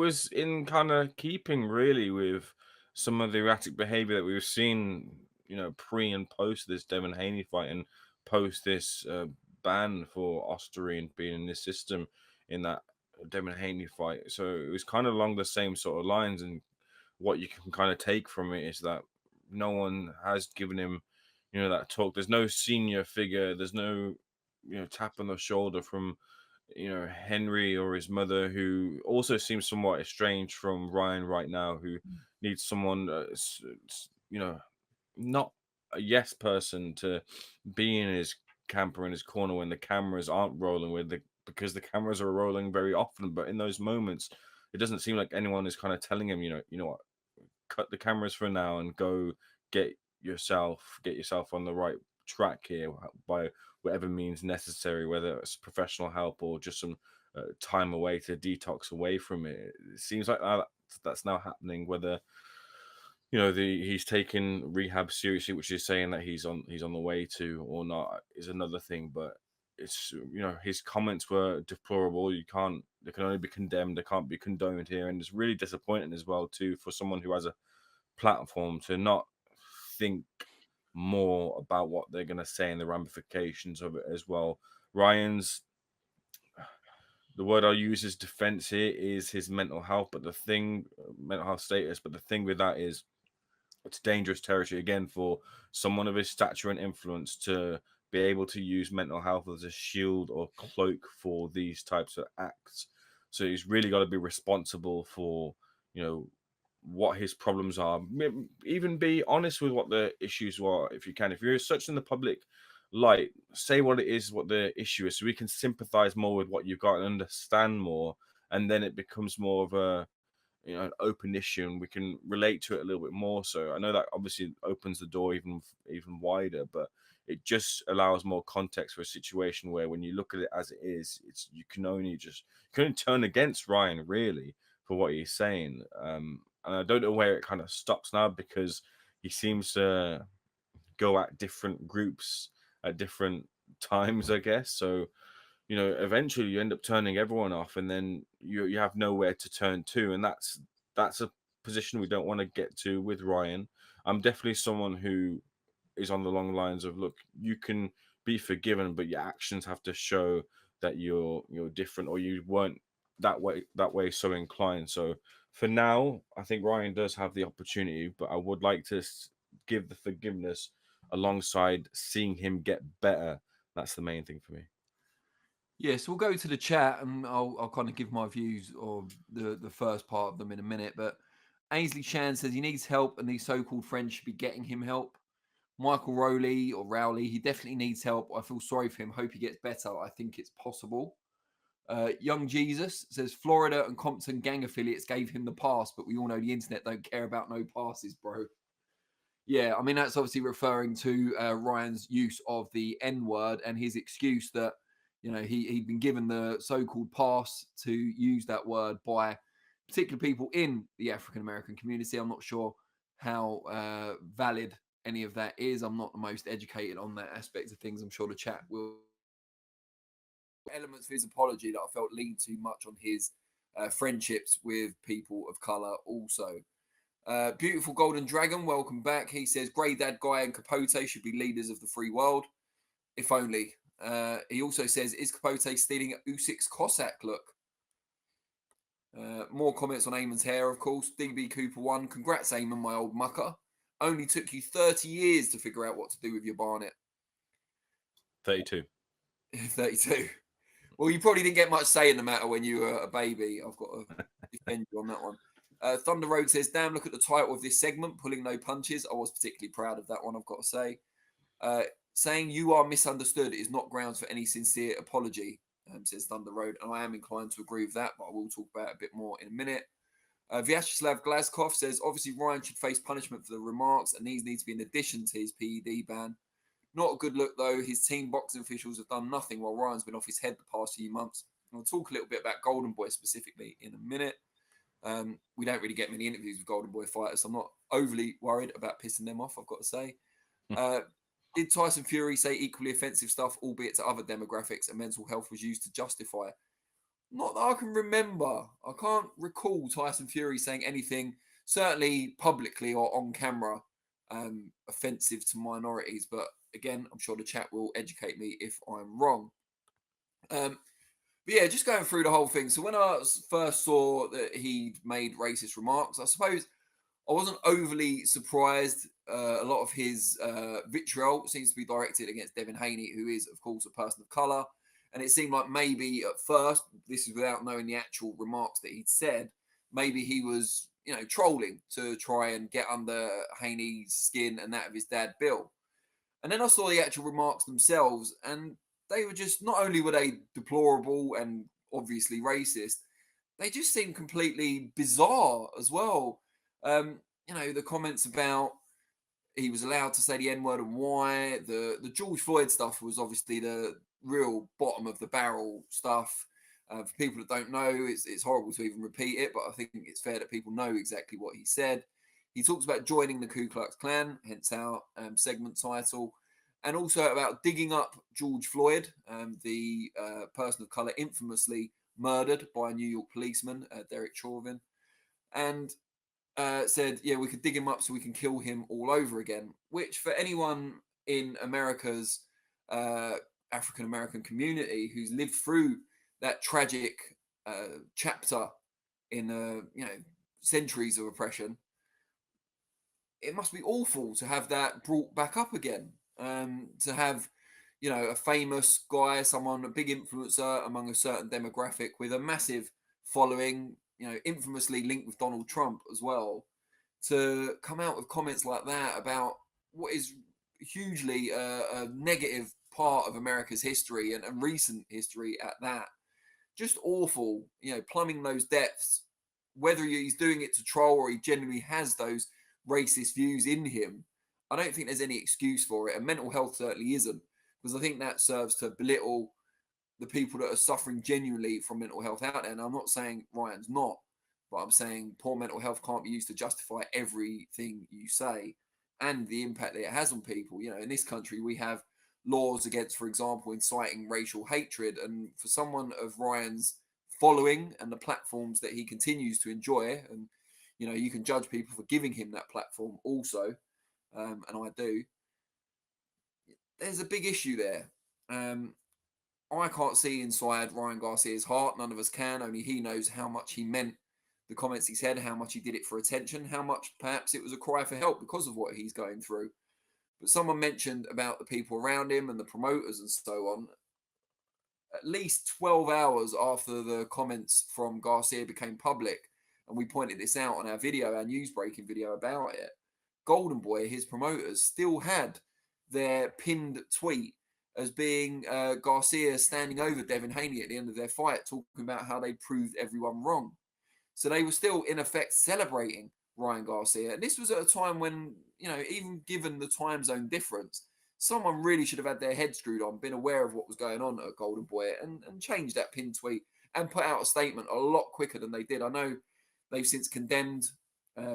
was in kind of keeping really with some of the erratic behavior that we've seen, pre and post this Devin Haney fight and post this ban for Osterine being in this system in that Devin Haney fight. So it was kind of along the same sort of lines. And what you can kind of take from it is that no one has given him, that talk. There's no senior figure. There's no, tap on the shoulder from Henry or his mother, who also seems somewhat estranged from Ryan right now, who needs someone, not a yes person to be in his camper in his corner when the cameras aren't rolling because the cameras are rolling very often. But in those moments, it doesn't seem like anyone is kind of telling him, what, cut the cameras for now and go get yourself on the right track here by whatever means necessary, whether it's professional help or just some time away to detox away from it. It seems like that's now happening. Whether he's taking rehab seriously, which is saying that he's on the way to, or not, is another thing. But it's his comments were deplorable. They can only be condemned. They can't be condoned here, and it's really disappointing as well too for someone who has a platform to not think more about what they're going to say and the ramifications of it as well. Ryan's, the word I'll use as defense here is his mental health, mental health status. But the thing with that is, it's dangerous territory again for someone of his stature and influence to be able to use mental health as a shield or cloak for these types of acts. So he's really got to be responsible for, what his problems are. Even be honest with what the issues were, if you can. If you're such in the public light, say what it is, what the issue is, so we can sympathize more with what you've got and understand more. And then it becomes more of a an open issue, and we can relate to it a little bit more. So I know that obviously opens the door even wider, but it just allows more context for a situation where, when you look at it as it is, you can only turn against Ryan really for what he's saying. And I don't know where it kind of stops now, because he seems to go at different groups at different times, I guess. So eventually you end up turning everyone off, and then you have nowhere to turn to, and that's a position we don't want to get to with Ryan. I'm definitely someone who is on the long lines of, look, you can be forgiven, but your actions have to show that you're different, or you weren't that way so inclined. So for now, I think Ryan does have the opportunity, but I would like to give the forgiveness alongside seeing him get better. That's the main thing for me. Yes, we'll go to the chat and I'll kind of give my views of the first part of them in a minute. But Ainsley Shan says he needs help and these so-called friends should be getting him help. Michael Rowley, he definitely needs help. I feel sorry for him. Hope he gets better. I think it's possible. Young Jesus says Florida and Compton gang affiliates gave him the pass, but we all know the internet don't care about no passes, bro. Yeah, I mean, that's obviously referring to Ryan's use of the N word and his excuse that, he'd been given the so-called pass to use that word by particular people in the African American community. I'm not sure how valid any of that is. I'm not the most educated on that aspect of things. I'm sure the chat will. Elements of his apology that I felt leaned too much on his friendships with people of color also. Beautiful Golden Dragon, welcome back. He says, Grey Dad Guy and Capote should be leaders of the free world. If only. He also says, is Capote stealing Usyk's Cossack look? More comments on Eamon's hair, of course. DB Cooper 1. Congrats, Eamon, my old mucker. Only took you 30 years to figure out what to do with your barnet. 32. 32. Well, you probably didn't get much say in the matter when you were a baby. I've got to defend you on that one. Thunder Road says, damn, look at the title of this segment, Pulling No Punches. I was particularly proud of that one, I've got to say. Saying you are misunderstood is not grounds for any sincere apology, says Thunder Road. And I am inclined to agree with that, but I will talk about it a bit more in a minute. Vyacheslav Glazkov says, obviously Ryan should face punishment for the remarks, and these need to be in addition to his PED ban. Not a good look, though. His team boxing officials have done nothing while Ryan's been off his head the past few months. And we'll talk a little bit about Golden Boy specifically in a minute. We don't really get many interviews with Golden Boy fighters, so I'm not overly worried about pissing them off, I've got to say. Did Tyson Fury say equally offensive stuff, albeit to other demographics, and mental health was used to justify? Not that I can remember. I can't recall Tyson Fury saying anything, certainly publicly or on camera, offensive to minorities. But again, I'm sure the chat will educate me if I'm wrong. Um, but yeah, just going through the whole thing. So when I first saw that he made racist remarks, I suppose I wasn't overly surprised. A lot of his vitriol seems to be directed against Devin Haney, who is, of course, a person of colour. And it seemed like maybe at first, this is without knowing the actual remarks that he'd said, maybe he was, trolling to try and get under Haney's skin and that of his dad, Bill. And then I saw the actual remarks themselves, and they were just, not only were they deplorable and obviously racist, they just seemed completely bizarre as well. The comments about he was allowed to say the N word and why. The George Floyd stuff was obviously the real bottom of the barrel stuff. For people that don't know, it's horrible to even repeat it, but I think it's fair that people know exactly what he said. He talks about joining the Ku Klux Klan, hence our segment title, and also about digging up George Floyd, the person of color infamously murdered by a New York policeman, Derek Chauvin, and said, yeah, we could dig him up so we can kill him all over again, which for anyone in America's African American community who's lived through that tragic chapter in, centuries of oppression, it must be awful to have that brought back up again. To have, a famous guy, someone, a big influencer among a certain demographic with a massive following, infamously linked with Donald Trump as well, to come out with comments like that about what is hugely a negative part of America's history and recent history at that. Just awful, plumbing those depths, whether he's doing it to troll or he genuinely has those racist views in him. I don't think there's any excuse for it, and mental health certainly isn't, because I think that serves to belittle the people that are suffering genuinely from mental health out there. And I'm not saying Ryan's not, but I'm saying poor mental health can't be used to justify everything you say and the impact that it has on people. In this country, we have laws against, for example, inciting racial hatred. And for someone of Ryan's following and the platforms that he continues to enjoy, and, you can judge people for giving him that platform also, and I do, there's a big issue there. I can't see inside Ryan Garcia's heart. None of us can. Only he knows how much he meant the comments he said, how much he did it for attention, how much perhaps it was a cry for help because of what he's going through. But someone mentioned about the people around him and the promoters and so on. At least 12 hours after the comments from Garcia became public, and we pointed this out on our video, our news breaking video about it, Golden Boy, his promoters, still had their pinned tweet as being Garcia standing over Devin Haney at the end of their fight, talking about how they proved everyone wrong. So they were still, in effect, celebrating Ryan Garcia. And this was at a time when, even given the time zone difference, someone really should have had their head screwed on, been aware of what was going on at Golden Boy, and changed that pin tweet and put out a statement a lot quicker than they did. I know they've since condemned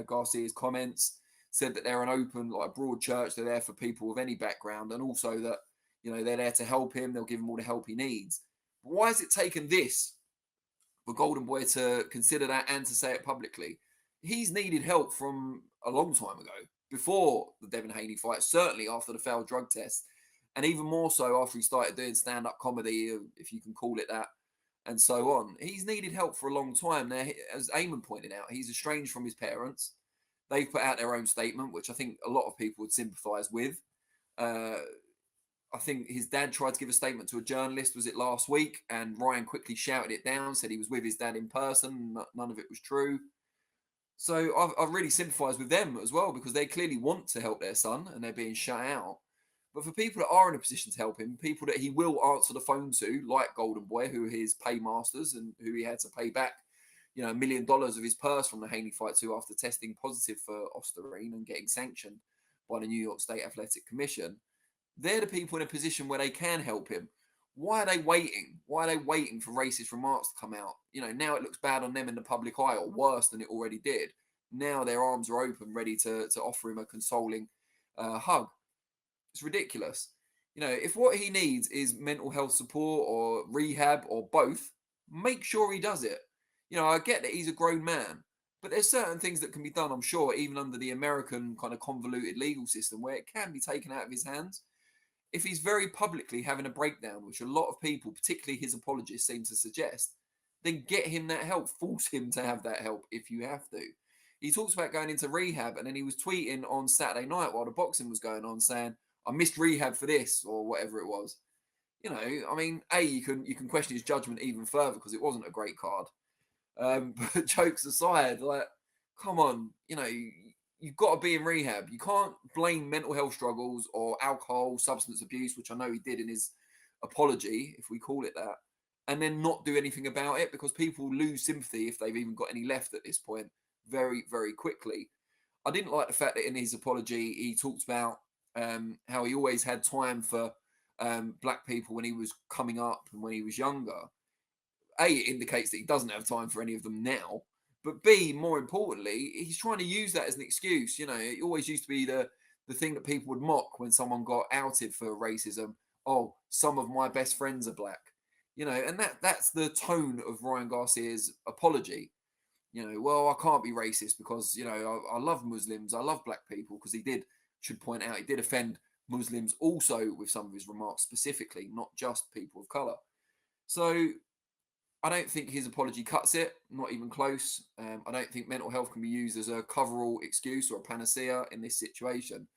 Garcia's comments, said that they're an open, like a broad church, they're there for people with any background, and also that, they're there to help him, they'll give him all the help he needs. But why has it taken this for Golden Boy to consider that and to say it publicly? He's needed help from a long time ago, before the Devin Haney fight, certainly after the failed drug test, and even more so after he started doing stand-up comedy, if you can call it that, and so on. He's needed help for a long time. Now, as Eamon pointed out, he's estranged from his parents. They've put out their own statement, which I think a lot of people would sympathise with. I think his dad tried to give a statement to a journalist, was it last week? And Ryan quickly shouted it down, said he was with his dad in person. None of it was true. So I've really sympathised with them as well, because they clearly want to help their son and they're being shut out. But for people that are in a position to help him, people that he will answer the phone to, like Golden Boy, who are his paymasters and who he had to pay back, $1 million of his purse from the Haney fight to after testing positive for Osterine and getting sanctioned by the New York State Athletic Commission. They're the people in a position where they can help him. Why are they waiting? Why are they waiting for racist remarks to come out? Now it looks bad on them in the public eye, or worse than it already did. Now their arms are open, ready to offer him a consoling hug. It's ridiculous. If what he needs is mental health support or rehab or both, make sure he does it. You know, I get that he's a grown man, but there's certain things that can be done, I'm sure, even under the American kind of convoluted legal system, where it can be taken out of his hands. If he's very publicly having a breakdown, which a lot of people, particularly his apologists, seem to suggest, then get him that help. Force him to have that help if you have to. He talks about going into rehab, and then he was tweeting on Saturday night while the boxing was going on, saying, "I missed rehab for this," or whatever it was. You know, I mean, you can question his judgment even further because it wasn't a great card. But jokes aside, like, come on, you know, you've got to be in rehab. You can't blame mental health struggles or alcohol, substance abuse, which I know he did in his apology, if we call it that, and then not do anything about it, because people lose sympathy, if they've even got any left at this point, very, very quickly. I didn't like the fact that in his apology he talked about how he always had time for black people when he was coming up and when he was younger. It indicates that he doesn't have time for any of them now. But B, more importantly, he's trying to use that as an excuse. You know, it always used to be the thing that people would mock when someone got outed for racism. Oh, some of my best friends are black. You know, and that's the tone of Ryan Garcia's apology. You know, well, I can't be racist because, you know, I love Muslims, I love black people, because should point out, he did offend Muslims also with some of his remarks specifically, not just people of color. So I don't think his apology cuts it, not even close. I don't think mental health can be used as a coverall excuse or a panacea in this situation.